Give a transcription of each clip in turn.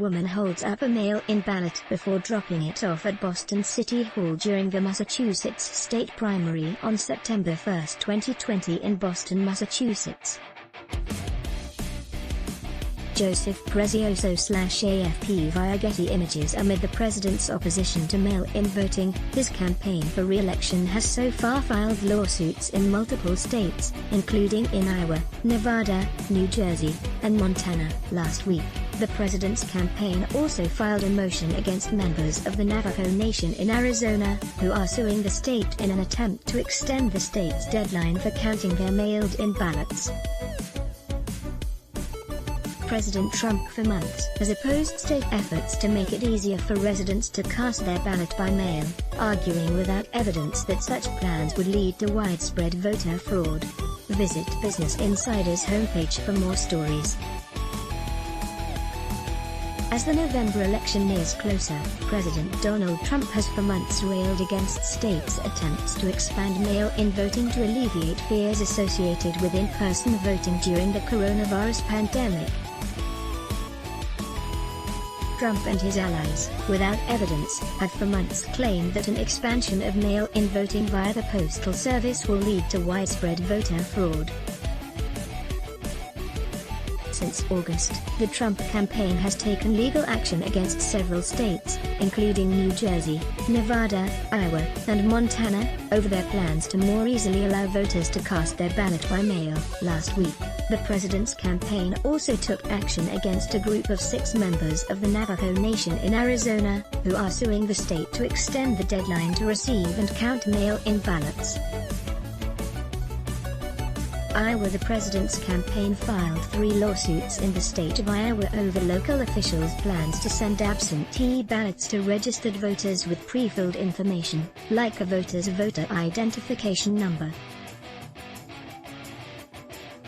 woman holds up a mail-in ballot before dropping it off at Boston City Hall during the Massachusetts state primary on September 1, 2020 in Boston, Massachusetts. Joseph Prezioso/AFP via Getty Images. Amid the president's opposition to mail-in voting, his campaign for re-election has so far filed lawsuits in multiple states, including in Iowa, Nevada, New Jersey, and Montana. Last week, the president's campaign also filed a motion against members of the Navajo Nation in Arizona, who are suing the state in an attempt to extend the state's deadline for counting their mailed-in ballots. President Trump for months has opposed state efforts to make it easier for residents to cast their ballot by mail, arguing without evidence that such plans would lead to widespread voter fraud. Visit Business Insider's homepage for more stories. As the November election nears closer, President Donald Trump has for months railed against states' attempts to expand mail-in voting to alleviate fears associated with in-person voting during the coronavirus pandemic. Trump and his allies, without evidence, have for months claimed that an expansion of mail-in voting via the Postal Service will lead to widespread voter fraud. Since August, the Trump campaign has taken legal action against several states, including New Jersey, Nevada, Iowa, and Montana, over their plans to more easily allow voters to cast their ballot by mail. Last week, the president's campaign also took action against a group of 6 members of the Navajo Nation in Arizona, who are suing the state to extend the deadline to receive and count mail-in ballots. Iowa. The president's campaign filed 3 lawsuits in the state of Iowa over local officials' plans to send absentee ballots to registered voters with pre-filled information, like a voter's voter identification number.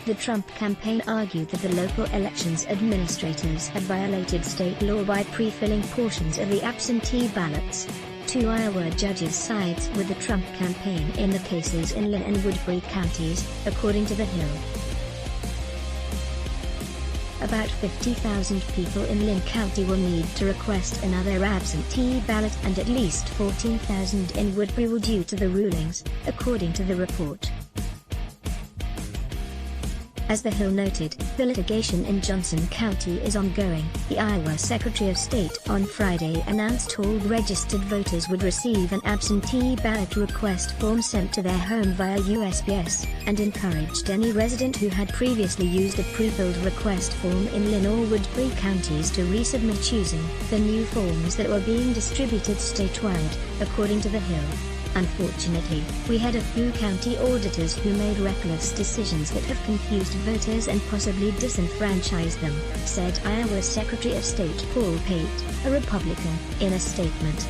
The Trump campaign argued that the local elections administrators had violated state law by pre-filling portions of the absentee ballots. 2 Iowa judges sides with the Trump campaign in the cases in Linn and Woodbury counties, according to The Hill. About 50,000 people in Linn County will need to request another absentee ballot, and at least 14,000 in Woodbury will due to the rulings, according to the report. As The Hill noted, the litigation in Johnson County is ongoing. The Iowa Secretary of State on Friday announced all registered voters would receive an absentee ballot request form sent to their home via USPS, and encouraged any resident who had previously used a pre-filled request form in Linn or Woodbury counties to resubmit choosing the new forms that were being distributed statewide, according to The Hill. Unfortunately, we had a few county auditors who made reckless decisions that have confused voters and possibly disenfranchised them, said Iowa Secretary of State Paul Pate, a Republican, in a statement.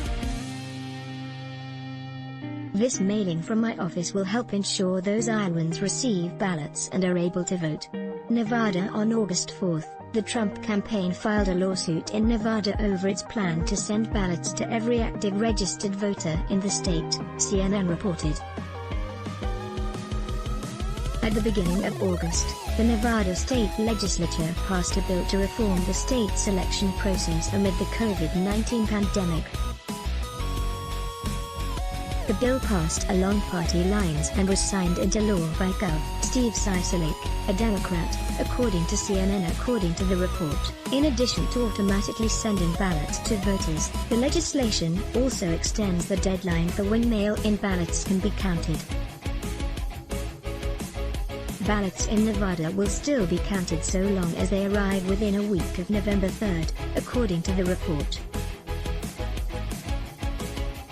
This mailing from my office will help ensure those Iowans receive ballots and are able to vote. Nevada. On August 4, the Trump campaign filed a lawsuit in Nevada over its plan to send ballots to every active registered voter in the state, CNN reported. At the beginning of August, the Nevada state legislature passed a bill to reform the state's election process amid the COVID-19 pandemic. The bill passed along party lines and was signed into law by Gov. Steve Sisolak, a Democrat, according to CNN. According to the report, in addition to automatically sending ballots to voters, the legislation also extends the deadline for when mail-in ballots can be counted. Ballots in Nevada will still be counted so long as they arrive within a week of November 3, according to the report.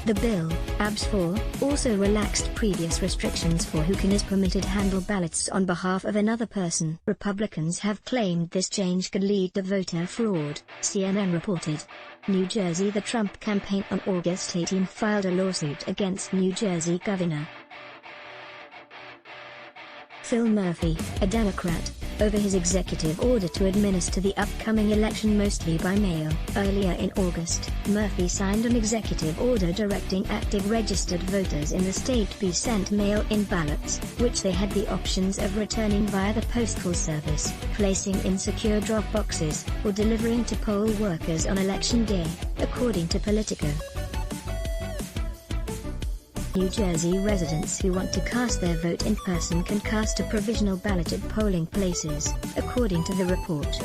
The bill, ABS 4, also relaxed previous restrictions for who is permitted to handle ballots on behalf of another person. Republicans have claimed this change could lead to voter fraud, CNN reported. New Jersey. The Trump campaign on August 18 filed a lawsuit against New Jersey Governor Phil Murphy, a Democrat, over his executive order to administer the upcoming election mostly by mail. Earlier in August, Murphy signed an executive order directing active registered voters in the state be sent mail-in ballots, which they had the options of returning via the postal service, placing in secure drop boxes, or delivering to poll workers on Election Day, according to Politico. New Jersey residents who want to cast their vote in person can cast a provisional ballot at polling places, according to the report.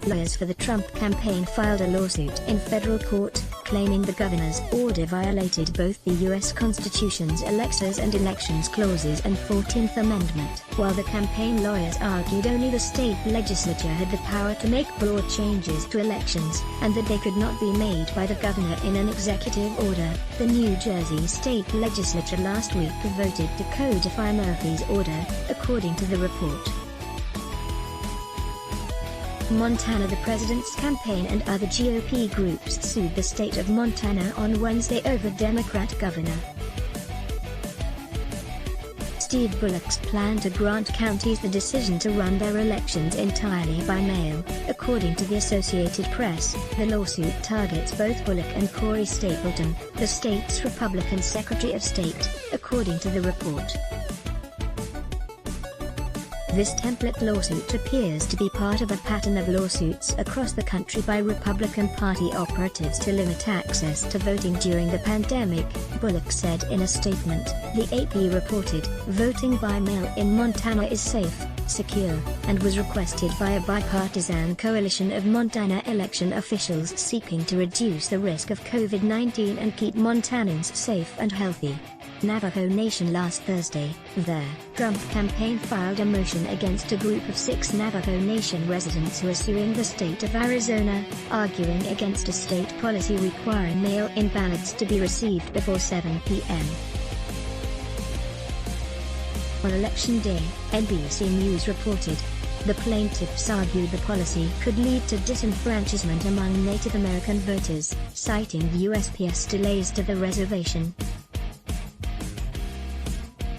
Lawyers for the Trump campaign filed a lawsuit in federal court, claiming the governor's order violated both the U.S. Constitution's Electors and Elections Clauses and 14th Amendment. While the campaign lawyers argued only the state legislature had the power to make broad changes to elections, and that they could not be made by the governor in an executive order, the New Jersey state legislature last week voted to codify Murphy's order, according to the report. Montana. The president's campaign and other GOP groups sued the state of Montana on Wednesday over Democrat governor Steve Bullock's plan to grant counties the decision to run their elections entirely by mail, according to the Associated Press. The lawsuit targets both Bullock and Corey Stapleton, the state's Republican Secretary of State, according to the report. This template lawsuit appears to be part of a pattern of lawsuits across the country by Republican Party operatives to limit access to voting during the pandemic, Bullock said in a statement. The AP reported, voting by mail in Montana is safe, secure, and was requested by a bipartisan coalition of Montana election officials seeking to reduce the risk of COVID-19 and keep Montanans safe and healthy. Navajo Nation. Last Thursday, the Trump campaign filed a motion against a group of 6 Navajo Nation residents who are suing the state of Arizona, arguing against a state policy requiring mail-in ballots to be received before 7 p.m. On Election Day, NBC News reported. The plaintiffs argued the policy could lead to disenfranchisement among Native American voters, citing USPS delays to the reservation.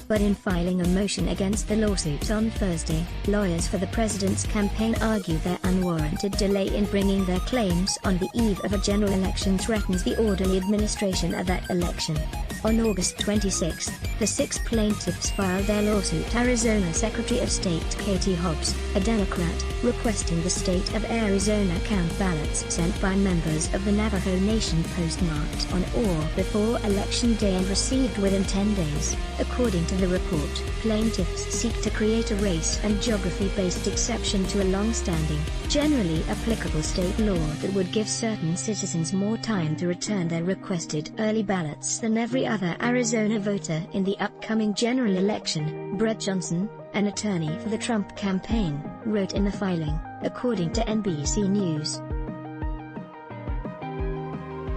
But in filing a motion against the lawsuits on Thursday, lawyers for the president's campaign argued their unwarranted delay in bringing their claims on the eve of a general election threatens the orderly administration of that election. On August 26, the 6 plaintiffs filed their lawsuit. Arizona Secretary of State Katie Hobbs, a Democrat, requesting the state of Arizona count ballots sent by members of the Navajo Nation postmarked on or before Election Day and received within 10 days, according to the report. Plaintiffs seek to create a race and geography-based exception to a long-standing, generally applicable state law that would give certain citizens more time to return their requested early ballots than every other Arizona voter in the upcoming general election. Brett Johnson, an attorney for the Trump campaign, wrote in the filing, according to NBC News.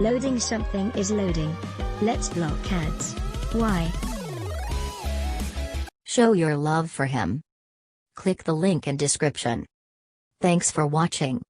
Loading. Something is loading. Let's block ads. Why? Show your love for him. Click the link in description. Thanks for watching.